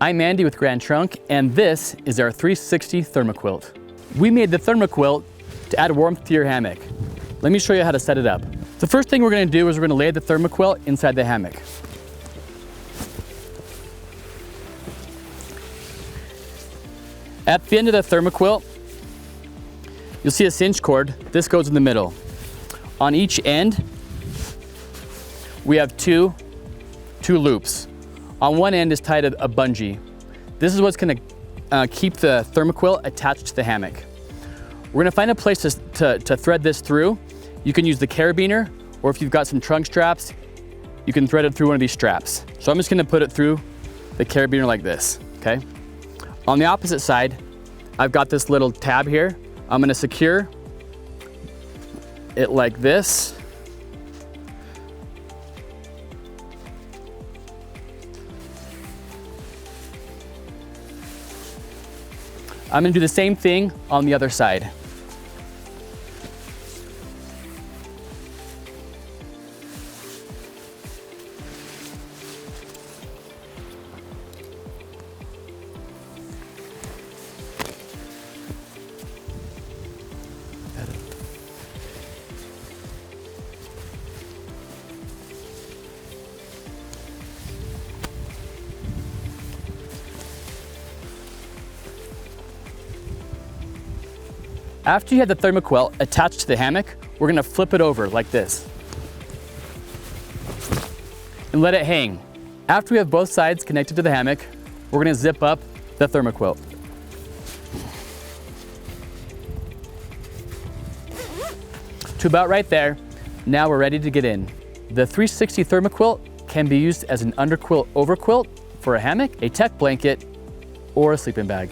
I'm Andy with Grand Trunk, and this is our 360 Thermoquilt. We made the Thermoquilt to add warmth to your hammock. Let me show you how to set it up. The first thing we're going to do is we're going to lay the Thermoquilt inside the hammock. At the end of the Thermoquilt, you'll see a cinch cord. This goes in the middle. On each end, we have two loops. On one end is tied a bungee. This is what's going to keep the Thermoquilt attached to the hammock. We're going to find a place to thread this through. You can use the carabiner, or if you've got some trunk straps, you can thread it through one of these straps. So I'm just going to put it through the carabiner like this, okay? On the opposite side, I've got this little tab here. I'm going to secure it like this. I'm going to do the same thing on the other side. After you have the Thermoquilt attached to the hammock, we're going to flip it over like this and let it hang. After we have both sides connected to the hammock, we're going to zip up the Thermoquilt. To about right there, now we're ready to get in. The 360 Thermoquilt can be used as an underquilt overquilt for a hammock, a tech blanket, or a sleeping bag.